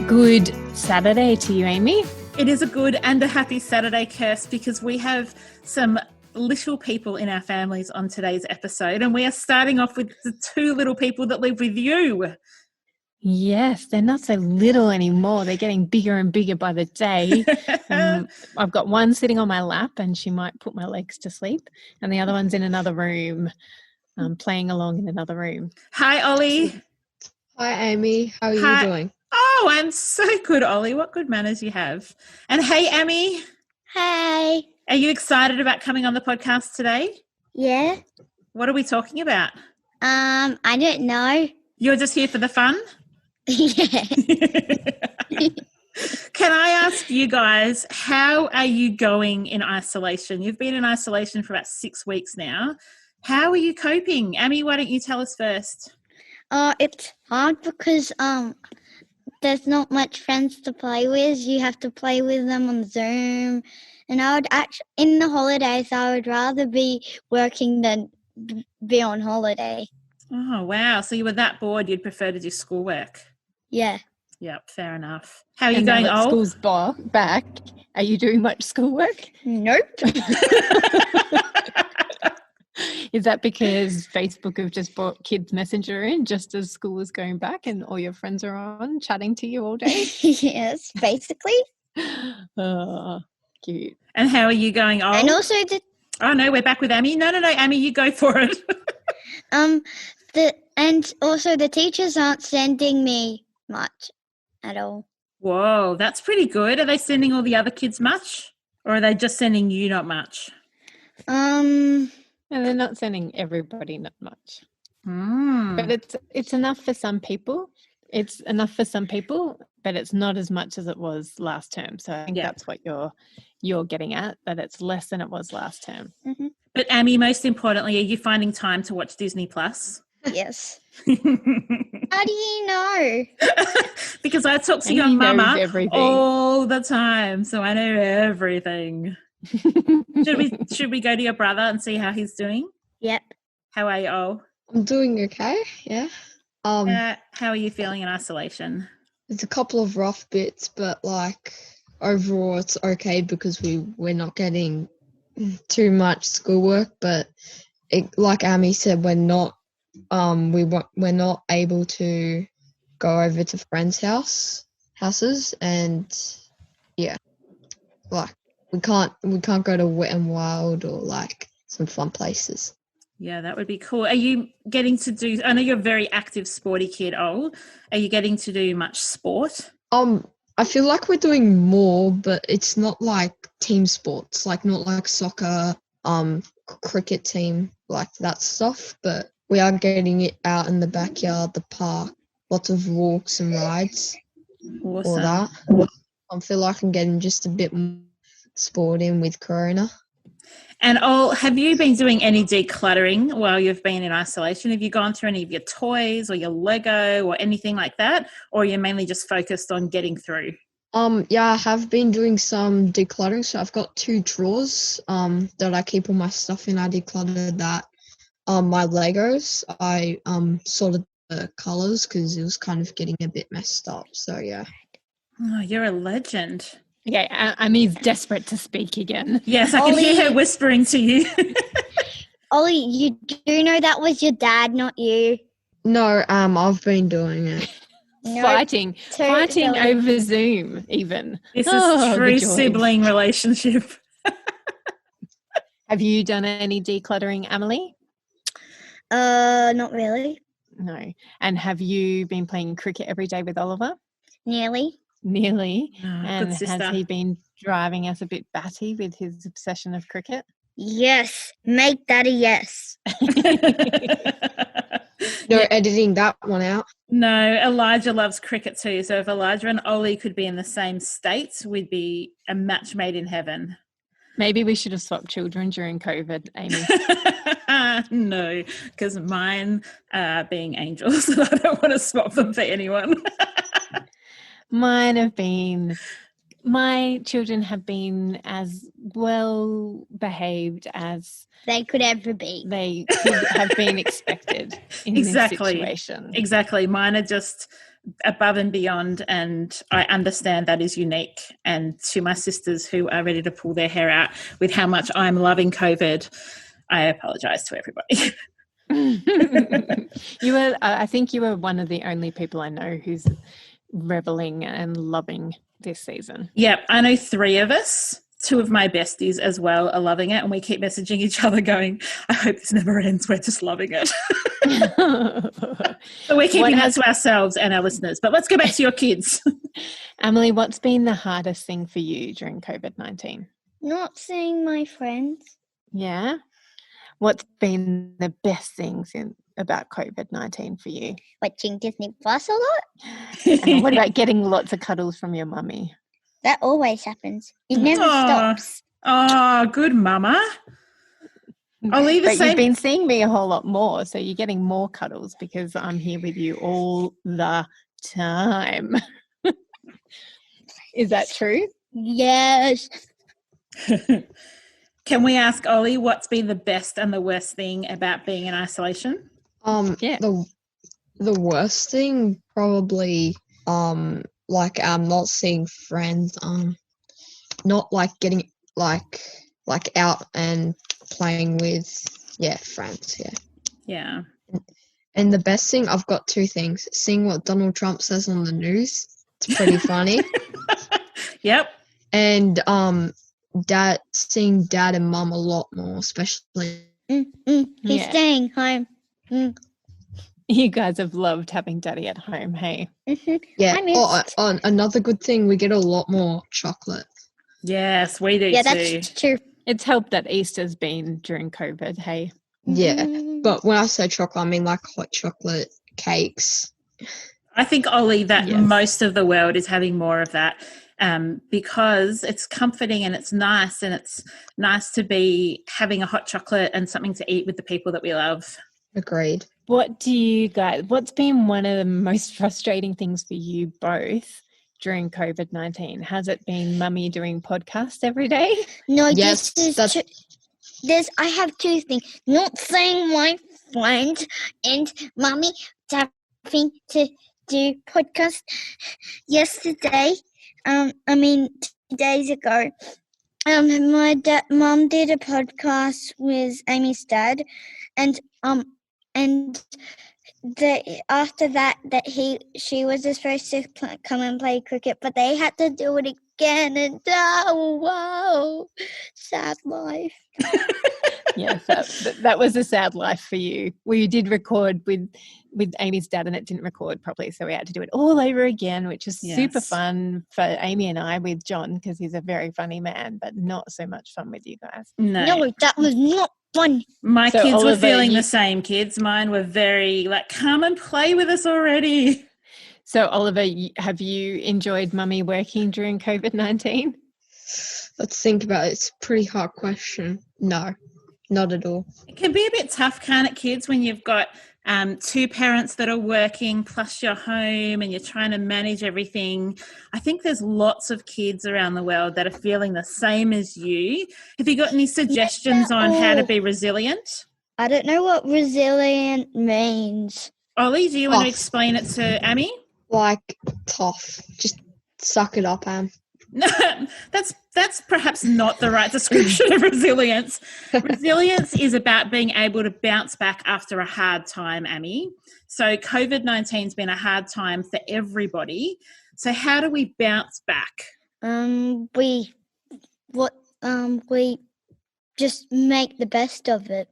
good Saturday to you, Amy. It is a good and a happy Saturday, Kirst, because we have some little people in our families on today's episode, and we are starting off with the two little people that live with you. Yes, they're not so little anymore. They're getting bigger and bigger by the day. I've got one sitting on my lap and she might put my legs to sleep, and the other one's in another room, playing along in another room. Hi, Ollie. Hi, Amy. How are you doing? Oh, I'm so good, Ollie. What good manners you have. And hey, Amy. Hey. Are you excited about coming on the podcast today? Yeah. What are we talking about? I don't know. You're just here for the fun? Yeah. Can I ask you guys, how are you going in isolation? You've been in isolation for about 6 weeks now. How are you coping? Amy, why don't you tell us first? It's hard because there's not much friends to play with. You have to play with them on Zoom. And I would in the holidays, I would rather be working than be on holiday. Oh, wow. So you were that bored you'd prefer to do schoolwork? Yeah. Yep, fair enough. How are you And going, now that Ol? school's back. Are you doing much schoolwork? Nope. Is that because Facebook have just brought Kids Messenger in just as school is going back and all your friends are on chatting to you all day? Yes, basically. Oh, cute. And how are you going, Ol? And also Oh, no, we're back with Amy. No, Amy, you go for it. and also the teachers aren't sending me much at all. Whoa, that's pretty good. Are they sending all the other kids much? Or are they just sending you not much? And they're not sending everybody not much. Mm. But it's enough for some people. It's enough for some people, but it's not as much as it was last term. So I think that's what you're getting at, that it's less than it was last term. Mm-hmm. But Amy, most importantly, are you finding time to watch Disney Plus? Yes. How do you know? Because I talk to your mama all the time, so I know everything. Should we go to your brother and see how he's doing? Yep. How are you, Ol? I'm doing okay, yeah. How are you feeling in isolation? There's a couple of rough bits, but like overall it's okay because we're not getting too much schoolwork, but like Amy said, we're not able to go over to friends' houses, and yeah, like we can't go to Wet and Wild or like some fun places. Yeah, that would be cool. Are you getting to do, I know you're a very active sporty kid, Ol. Are you getting to do much sport? I feel like we're doing more, but it's not like team sports, like not like soccer, cricket team, like that stuff, but we are getting it out in the backyard, the park, lots of walks and rides. Awesome. All that. I feel like I'm getting just a bit more sport in with Corona. And Ol, have you been doing any decluttering while you've been in isolation? Have you gone through any of your toys or your Lego or anything like that? Or are you mainly just focused on getting through? Yeah, I have been doing some decluttering. So I've got 2 drawers that I keep all my stuff in. I decluttered that. My Legos, I sorted the colours because it was kind of getting a bit messed up. So yeah. Oh, you're a legend. Yeah, Amy's desperate to speak again. Yes, I can hear her whispering to you. Ollie, you do know that was your dad, not you. No, I've been doing it. No, Fighting over Zoom even. This is true sibling relationship. Have you done any decluttering, Amelie? Not really. No. And have you been playing cricket every day with Oliver? Nearly. Nearly. Oh, and good sister. has he been driving us a bit batty with his obsession of cricket? Yes. Make that a yes. No editing that one out. No, Elijah loves cricket too. So if Elijah and Ollie could be in the same state, we'd be a match made in heaven. Maybe we should have swapped children during COVID, Amy. No, because mine are being angels and I don't want to swap them for anyone. My children have been as well behaved as they could ever be. They could have been expected in this situation. Exactly. Mine are just above and beyond, and I understand that is unique. And to my sisters who are ready to pull their hair out with how much I'm loving COVID, I apologise to everybody. I think you were one of the only people I know who's reveling and loving this season. Yep, I know 3 of us. 2 of my besties as well are loving it, and we keep messaging each other going, I hope this never ends, we're just loving it. So we're keeping that to ourselves and our listeners. But let's go back to your kids. Amelie, what's been the hardest thing for you during COVID-19? Not seeing my friends. Yeah? What's been the best things about COVID-19 for you? Watching Disney Plus a lot. And what about getting lots of cuddles from your mummy? That always happens. It never stops. Oh, good mama. I'll leave the But same. you've been seeing me a whole lot more, so you're getting more cuddles because I'm here with you all the time. Is that true? Yes. Can we ask Ollie what's been the best and the worst thing about being in isolation? Yeah. The worst thing probably not seeing friends, not like getting like out and playing with friends. Yeah. And the best thing, I've got 2 things: seeing what Donald Trump says on the news, it's pretty funny. Yep. And seeing dad and mum a lot more, especially. He's staying home. You guys have loved having daddy at home, hey? Yeah. I missed. Another good thing, we get a lot more chocolate. Yes, we do Yeah, too. that's true. It's helped that Easter's been during COVID, hey? Yeah, but when I say chocolate, I mean like hot chocolate cakes. I think, Ollie, that Yes. most of the world is having more of that because it's comforting and it's nice to be having a hot chocolate and something to eat with the people that we love. Agreed. What's been one of the most frustrating things for you both during COVID-19? Has it been mummy doing podcasts every day? No, Yes, I have 2 things. Not seeing my friends and mommy having to do podcast yesterday. 2 days ago. My mum did a podcast with Amy's dad, and after that she was supposed to come and play cricket, but they had to do it again, and wow, sad life. Yes, that was a sad life for you. We did record with Amy's dad and it didn't record properly, so we had to do it all over again, which is super fun for Amy and I with John because he's a very funny man, but not so much fun with you guys. No, that was not fun. My So, kids Oliver, were feeling the same, kids. Mine were very come and play with us already. So, Oliver, have you enjoyed mummy working during COVID-19? Let's think about it. It's a pretty hard question. No, not at all. It can be a bit tough, can't it, kids, when you've got 2 parents that are working plus you're home and you're trying to manage everything. I think there's lots of kids around the world that are feeling the same as you. Have you got any suggestions on how to be resilient? I don't know what resilient means. Ollie, do you want to Tough. explain it to Amy? Like tough. Just suck it up, Am. No, that's perhaps not the right description of resilience. Resilience is about being able to bounce back after a hard time, Amy. So COVID-19's been a hard time for everybody. So how do we bounce back? We just make the best of it.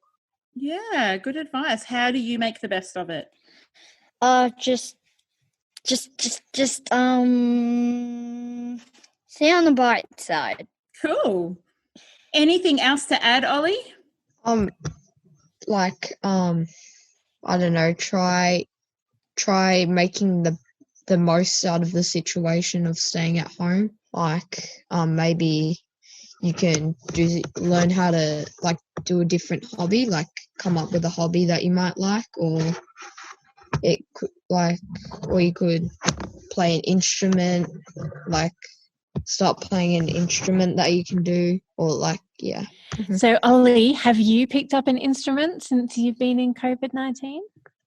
Yeah, good advice. How do you make the best of it? Stay on the bright side. Cool. Anything else to add, Ollie? I don't know, try making the most out of the situation of staying at home. Maybe you can learn how to do a different hobby, come up with a hobby that you might like, or you could play an instrument, start playing an instrument that you can do, or So, Ollie, have you picked up an instrument since you've been in COVID-19?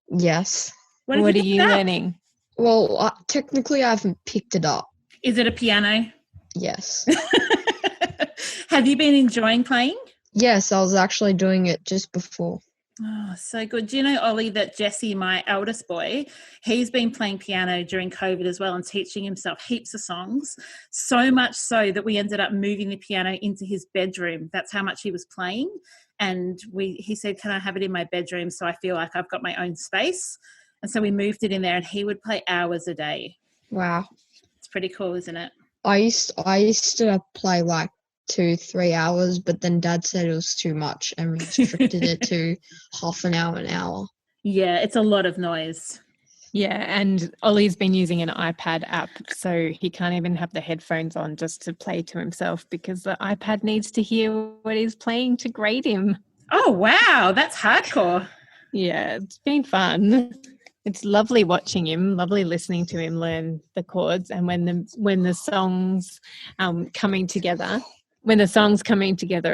Yes. What are you learning? Well, technically I haven't picked it up. Is it a piano? Yes. Have you been enjoying playing? Yes, I was actually doing it just before. Oh, so good. Do you know, Ollie, that Jesse, my eldest boy, he's been playing piano during COVID as well and teaching himself heaps of songs, so much so that we ended up moving the piano into his bedroom. That's how much he was playing. And he said, can I have it in my bedroom so I feel like I've got my own space? And so we moved it in there and he would play hours a day. Wow. It's pretty cool, isn't it? I used to play like 2-3 hours, but then Dad said it was too much and restricted it to half an hour. Yeah, it's a lot of noise. Yeah, and Ollie's been using an iPad app, so he can't even have the headphones on just to play to himself because the iPad needs to hear what he's playing to grade him. Oh, wow, that's hardcore. Yeah, it's been fun. It's lovely watching him, lovely listening to him learn the chords, and when the songs coming together,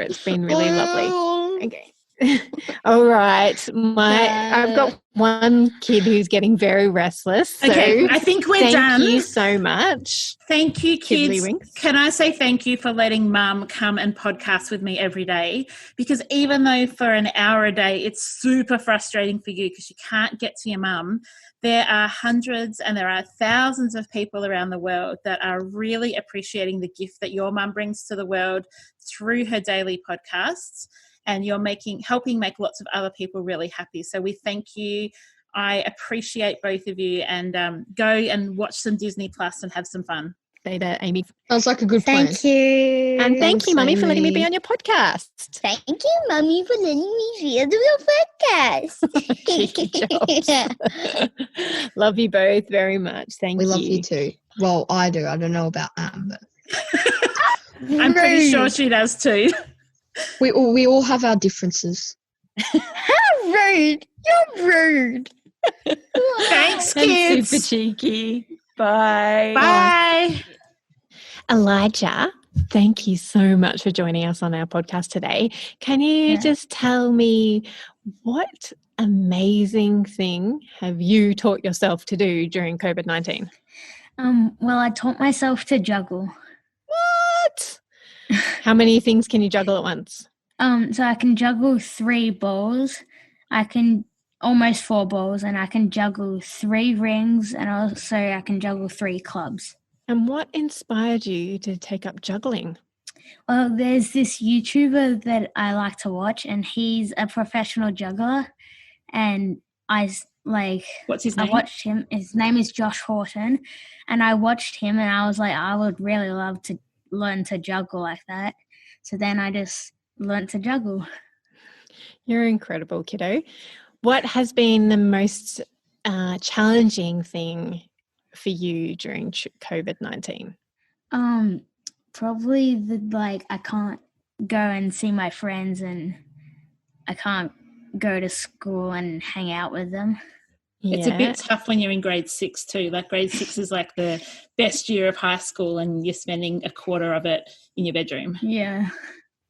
it's been really lovely. Okay. All right. I've got one kid who's getting very restless. So okay, I think we're done. Thank you so much. Thank you, kids. Kiddlywinks. Can I say thank you for letting Mum come and podcast with me every day? Because even though for an hour a day it's super frustrating for you because you can't get to your mum, there are hundreds and there are thousands of people around the world that are really appreciating the gift that your mum brings to the world through her daily podcasts. And you're helping make lots of other people really happy. So we thank you. I appreciate both of you, and go and watch some Disney Plus and have some fun. Later, Amy. Sounds like a good plan. Thank you. And thank you, Mummy, Amy. for letting me be on your podcast. Thank you, Mummy, for letting me be on your podcast. Cheeky jobs. Love you both very much. Thank you. We love you too. Well, I do. I don't know about Anne, but I'm pretty sure she does too. we all have our differences. How rude. You're rude. Thanks, And kids. super cheeky. Bye. Bye. Elijah, thank you so much for joining us on our podcast today. Can you just tell me what amazing thing have you taught yourself to do during COVID-19? Well, I taught myself to juggle. What? How many things can you juggle at once? So I can juggle 3 balls. I can almost 4 balls, and I can juggle 3 rings, and also I can juggle 3 clubs. And what inspired you to take up juggling? Well, there's this YouTuber that I like to watch, and he's a professional juggler, and What's his name? I watched him. His name is Josh Horton, and I watched him, and I was like, I would really love to learn to juggle like that. So then I just learned to juggle. You're incredible, kiddo. What has been the most challenging thing for you during COVID-19? Probably I can't go and see my friends, and I can't go to school and hang out with them. It's a bit tough when you're in grade 6 too. Like grade 6 is like the best year of high school and you're spending a quarter of it in your bedroom. Yeah.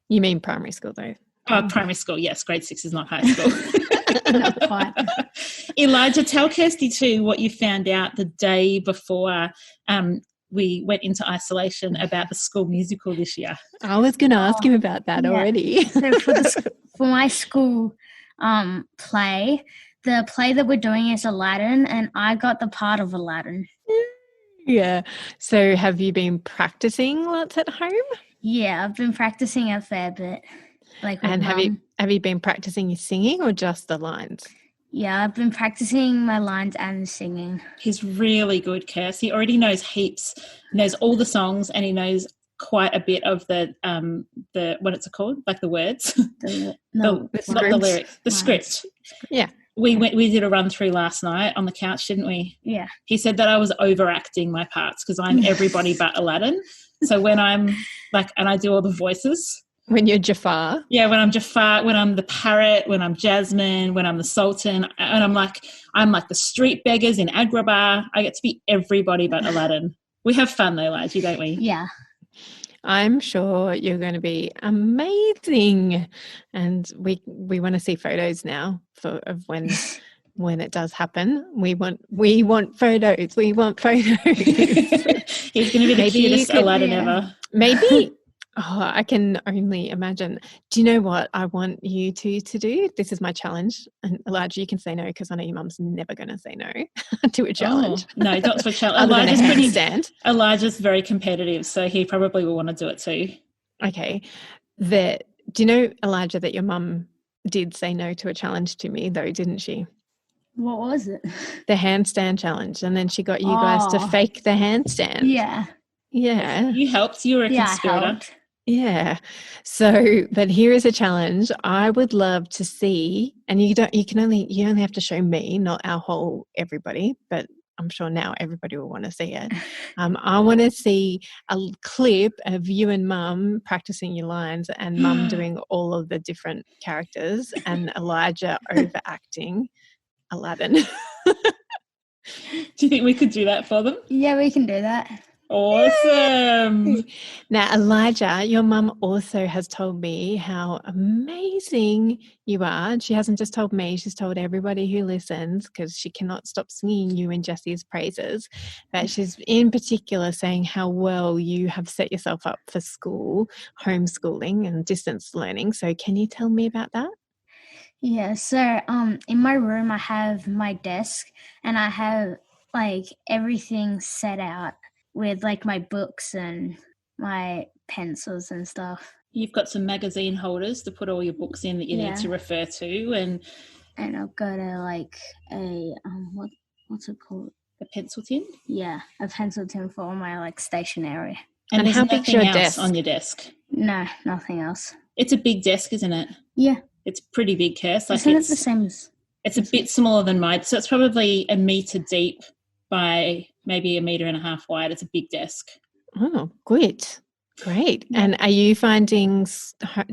You mean primary school though? Oh, primary school. Yes, grade 6 is not high school. Not quite. Elijah, tell Kirsty too what you found out the day before we went into isolation about the school musical this year. I was going to ask him about that already. So for my school play, the play that we're doing is Aladdin, and I got the part of Aladdin. Yeah. So have you been practicing lots at home? Yeah, I've been practicing a fair bit. And have you been practicing your singing or just the lines? Yeah, I've been practicing my lines and singing. He's really good, Kirst. He already knows heaps. He knows all the songs, and he knows quite a bit of the what it's called, like the words. Not the lyrics, the script. Yeah. We did a run through last night on the couch, didn't we? Yeah. He said that I was overacting my parts because I'm everybody but Aladdin. So when I'm and I do all the voices. When you're Jafar. Yeah, when I'm Jafar, when I'm the parrot, when I'm Jasmine, when I'm the Sultan, and I'm like the street beggars in Agrabah. I get to be everybody but Aladdin. We have fun though, Lige, don't we? Yeah. I'm sure you're going to be amazing. And we want to see photos now of when when it does happen. We want photos. We want photos. He's going to be the cutest Aladdin ever. Maybe. Oh, I can only imagine. Do you know what I want you two to do? This is my challenge. And Elijah, you can say no because I know your mum's never going to say no to a challenge. Oh, no, not for challenge. Elijah's very competitive, so he probably will want to do it too. Okay. Do you know, Elijah, that your mum did say no to a challenge to me though, didn't she? What was it? The handstand challenge. And then she got you guys to fake the handstand. Yeah. Yeah. You helped. You were a conspirator. Yeah. So, but here is a challenge. I would love to see, and you only have to show me, not our whole everybody, but I'm sure now everybody will want to see it. I want to see a clip of you and Mum practicing your lines and Mum doing all of the different characters and Elijah overacting Aladdin. Do you think we could do that for them? Yeah, we can do that. Awesome. Yay! Now, Elijah, your mum also has told me how amazing you are. She hasn't just told me, she's told everybody who listens, because she cannot stop singing you and Jessie's praises. But she's in particular saying how well you have set yourself up for school, homeschooling and distance learning. So can you tell me about that? Yeah, so in my room I have my desk and I have like everything set out with like my books and my pencils and stuff. You've got some magazine holders to put all your books in that you need to refer to, and I've got a what's it called? A pencil tin? Yeah, a pencil tin for all my like stationery. And how big's your desk on your desk? No, nothing else. It's a big desk, isn't it? Yeah. It's pretty big, Kirst. Isn't it the same as? It's a bit smaller than mine, so it's probably 1 metre deep by maybe 1.5 metres wide. It's a big desk. Oh, good. Great. And are you finding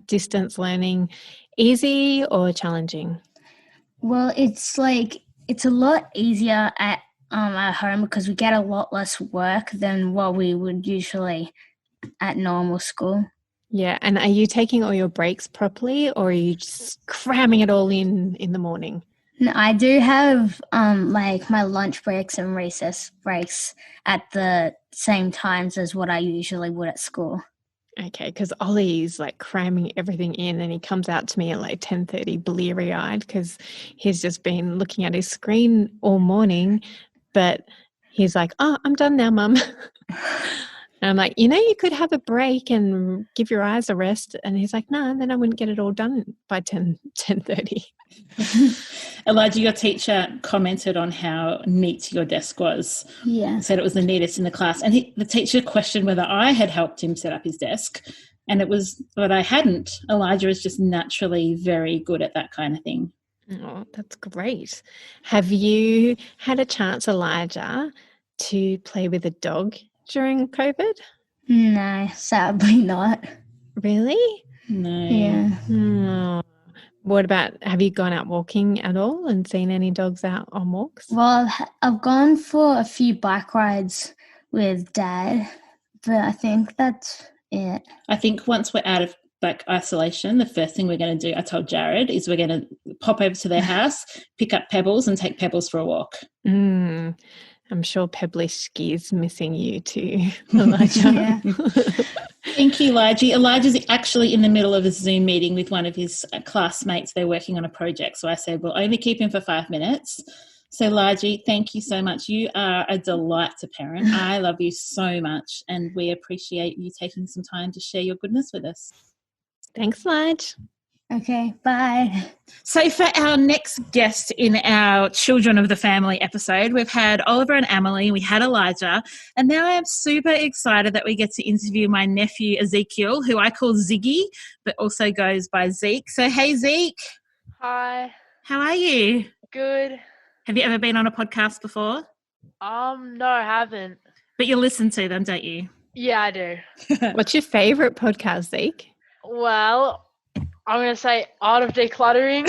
distance learning easy or challenging? Well, it's a lot easier at home because we get a lot less work than what we would usually at normal school. Yeah. And are you taking all your breaks properly or are you just cramming it all in the morning? No, I do have like my lunch breaks and recess breaks at the same times as what I usually would at school. Okay, because Ollie's like cramming everything in and he comes out to me at like 10:30 bleary-eyed because he's just been looking at his screen all morning, but he's like, oh, I'm done now, Mum. And I'm like, you could have a break and give your eyes a rest. And he's like, no, then I wouldn't get it all done by 10:30. Elijah, your teacher commented on how neat your desk was. Yeah. Said it was the neatest in the class. And the teacher questioned whether I had helped him set up his desk. And it was, but I hadn't. Elijah is just naturally very good at that kind of thing. Oh, that's great. Have you had a chance, Elijah, to play with a dog during COVID? No, sadly not. Really? No. Yeah. Oh. What about, have you gone out walking at all and seen any dogs out on walks? Well, I've gone for a few bike rides with Dad, but I think that's it. I think once we're out of isolation, the first thing we're going to do, I told Jared, is we're going to pop over to their house, pick up Pebbles and take Pebbles for a walk. I'm sure Pebblishki is missing you too, Elijah. Thank you, Elijah. Elijah's actually in the middle of a Zoom meeting with one of his classmates. They're working on a project. So I said, we'll only keep him for 5 minutes. So, Elijah, thank you so much. You are a delight to parent. I love you so much, and we appreciate you taking some time to share your goodness with us. Thanks, Elijah. Okay, bye. So for our next guest in our Children of the Family episode, we've had Oliver and Amelie, we had Elijah, and now I am super excited that we get to interview my nephew Ezekiel, who I call Ziggy, but also goes by Zeke. So hey, Zeke. Hi. How are you? Good. Have you ever been on a podcast before? No, I haven't. But you listen to them, don't you? Yeah, I do. What's your favourite podcast, Zeke? Well, I'm going to say Art of Decluttering.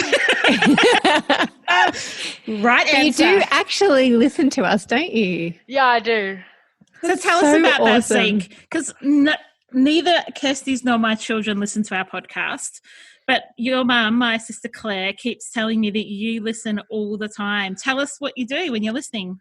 Right answer. You do actually listen to us, don't you? Yeah, I do. So tell us about that, Zeke, because neither Kirsty's nor my children listen to our podcast. But your mum, my sister Claire, keeps telling me that you listen all the time. Tell us what you do when you're listening.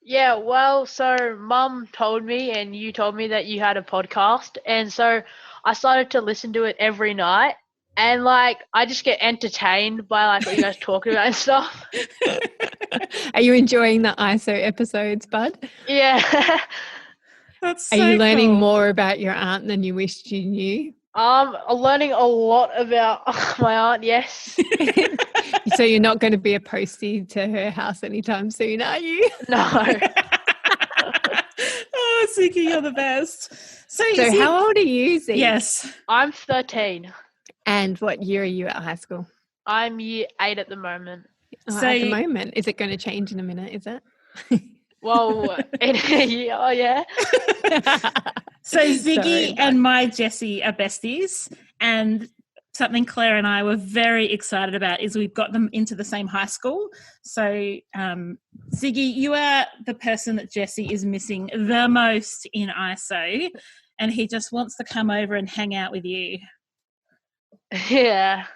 Yeah, well, so Mum told me and you told me that you had a podcast, and so I started to listen to it every night, and like I just get entertained by like what you guys talking about and stuff. Are you enjoying the ISO episodes, Bud? Yeah. That's Are so you learning cool. more about your aunt than you wished you knew? I'm learning a lot about my aunt, yes. So you're not going to be a postie to her house anytime soon, are you? No. Oh, Zeke, you're the best. So how old are you, Zeke? Yes. I'm 13. And what year are you at high school? I'm year 8 at the moment. At the moment. Is it going to change in a minute, is it? Well, oh yeah. So Ziggy and my Jessie are besties, and something Claire and I were very excited about is we've got them into the same high school. So Ziggy, you are the person that Jessie is missing the most in ISO, and he just wants to come over and hang out with you. Yeah.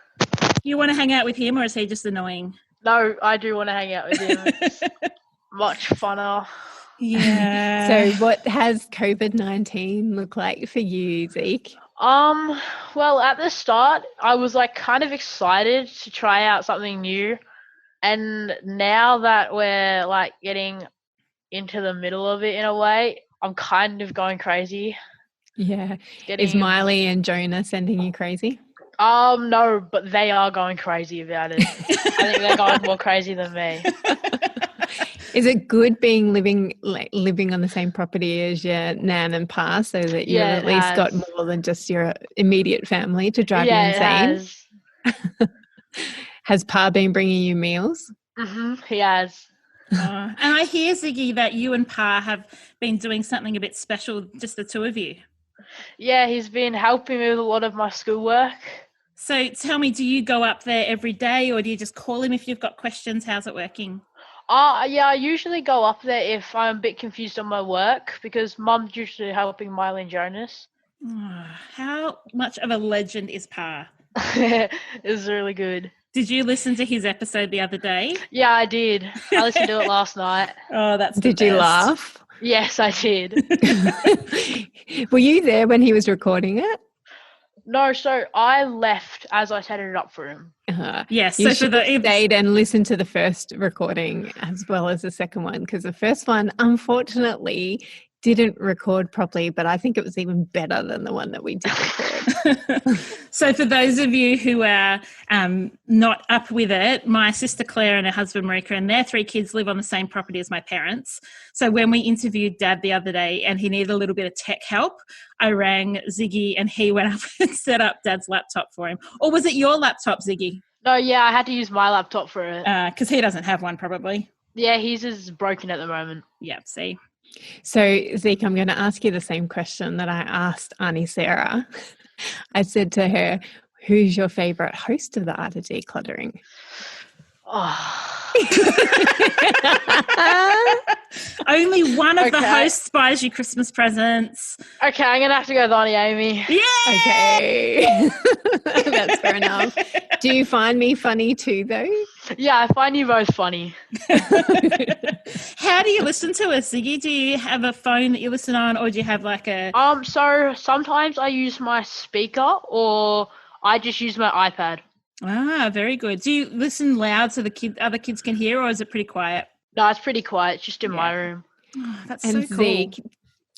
You want to hang out with him, or is he just annoying? No, I do want to hang out with him. It's much funner. Yeah. So what has COVID-19 look like for you, Zeke? Well, at the start, I was like kind of excited to try out something new. And now that we're like getting into the middle of it in a way, I'm kind of going crazy. Yeah. Is Miley and Jonah sending you crazy? No, but they are going crazy about it. I think they're going more crazy than me. Is it good living on the same property as your nan and pa, so that you've at least got more than just your immediate family to drive you insane? It has. Has Pa been bringing you meals? He has. And I hear, Ziggy, that you and Pa have been doing something a bit special, just the two of you. Yeah, he's been helping me with a lot of my schoolwork. So tell me, do you go up there every day, or do you just call him if you've got questions? How's it working? Yeah, I usually go up there if I'm a bit confused on my work, because Mum's usually helping Miley and Jonas. How much of a legend is Pa? It's really good. Did you listen to his episode the other day? Yeah, I did. I listened to it last night. Oh, that's Did you laugh? Yes, I did. Were you there when he was recording it? No, so I left as I set it up for him. Yes, you so should have stayed and listened to the first recording as well as the second one, because the first one, unfortunately, didn't record properly, but I think it was even better than the one that we did record. So for those of you who are not up with it, my sister Claire and her husband Marika and their 3 kids live on the same property as my parents. So when we interviewed Dad the other day and he needed a little bit of tech help, I rang Ziggy and he went up and set up Dad's laptop for him. Or was it your laptop, Ziggy? No, yeah, I had to use my laptop for it. Because he doesn't have one probably. Yeah, his is broken at the moment. Yeah, see. So, Zeke, I'm going to ask you the same question that I asked Auntie Sarah. I said to her, who's your favourite host of the Art of Decluttering? Only one of the hosts buys you Christmas presents. Okay, I'm going to have to go with Auntie Amy. Yeah! Okay. That's fair enough. Do you find me funny too, though? Yeah, I find you both funny. How do you listen to us, Ziggy? Do you have a phone that you listen on, or do you have like a... So sometimes I use my speaker, or I just use my iPad. Ah, very good. Do you listen loud so the other kids can hear, or is it pretty quiet? No, it's pretty quiet. It's just in my room. Oh, that's and so cool. Zeke,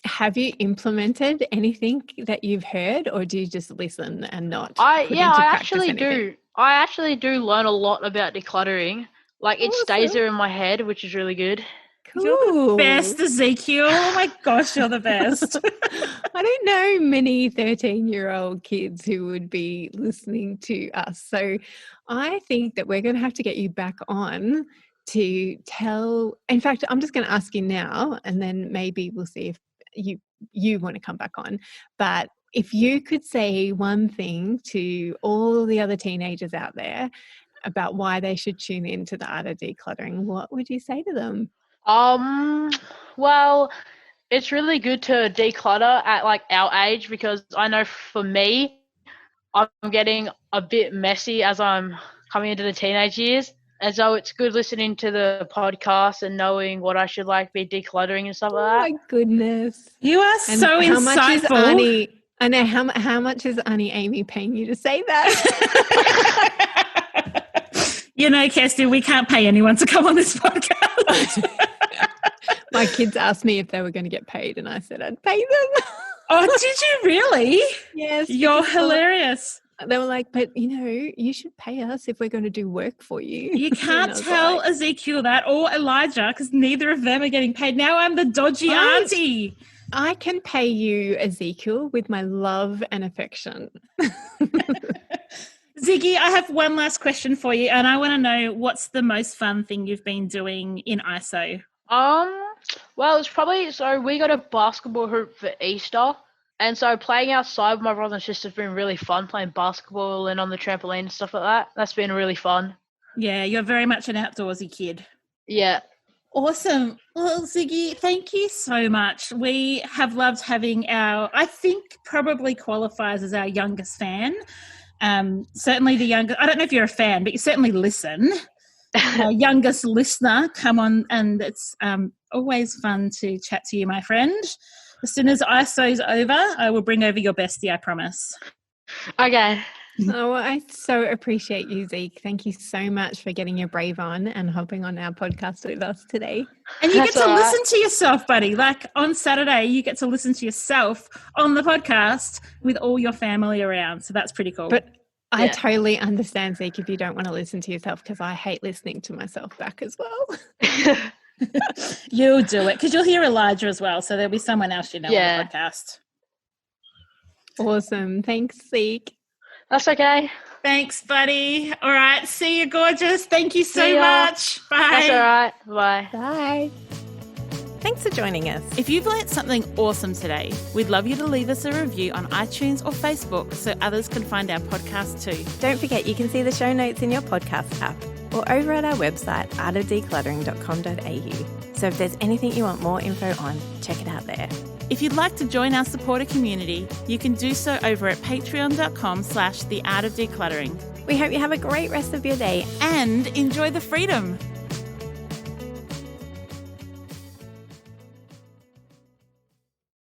have you implemented anything that you've heard, or do you just listen and not? I actually do. I actually do learn a lot about decluttering. Like it stays there in my head, which is really good. Cool. You're the best, Ezekiel. Oh my gosh, you're the best. I don't know many 13-year-old kids who would be listening to us. So I think that we're going to have to get you back on to tell. In fact, I'm just going to ask you now, and then maybe we'll see if you want to come back on. But if you could say one thing to all the other teenagers out there about why they should tune in to the Art of Decluttering, what would you say to them? Well, it's really good to declutter at like our age, because I know for me, I'm getting a bit messy as I'm coming into the teenage years. And so it's good listening to the podcast and knowing what I should be decluttering and stuff Oh like my goodness. You are And so how much is insightful. Auntie? I know how much is Auntie Amy paying you to say that? You know, Kirsty, we can't pay anyone to come on this podcast. My kids asked me if they were going to get paid, and I said I'd pay them. Oh, did you really? Yes. You're because hilarious. They were like, but you should pay us if we're going to do work for you. You can't tell Ezekiel that or Elijah because neither of them are getting paid. Now I'm the dodgy auntie. I can pay you, Ezekiel, with my love and affection. Ziggy, I have one last question for you, and I want to know what's the most fun thing you've been doing in ISO? Well, it's probably, so we got a basketball hoop for Easter, and so playing outside with my brother and sister has been really fun, playing basketball and on the trampoline and stuff like that. That's been really fun. Yeah, you're very much an outdoorsy kid. Yeah. Awesome. Well, Ziggy, thank you so much. We have loved having I think probably qualifies as our youngest fan. Certainly the youngest, I don't know if you're a fan, but you certainly listen. Our youngest listener, come on, and it's always fun to chat to you, my friend. As soon as ISO's over, I will bring over your bestie, I promise. Okay. Oh, I so appreciate you, Zeke. Thank you so much for getting your brave on and hopping on our podcast with us today. And you get to listen to yourself, buddy. Like on Saturday, you get to listen to yourself on the podcast with all your family around. So that's pretty cool. But I totally understand, Zeke, if you don't want to listen to yourself, because I hate listening to myself back as well. You'll do it because you'll hear Elijah as well. So there'll be someone else on the podcast. Awesome. Thanks, Zeke. That's okay. Thanks, buddy. All right. See you, gorgeous. Thank you so much. Bye. That's all right. Bye. Bye. Thanks for joining us. If you've learnt something awesome today, we'd love you to leave us a review on iTunes or Facebook so others can find our podcast too. Don't forget you can see the show notes in your podcast app or over at our website, artofdecluttering.com.au. So if there's anything you want more info on, check it out there. If you'd like to join our supporter community, you can do so over at patreon.com/theartofdecluttering. We hope you have a great rest of your day and enjoy the freedom.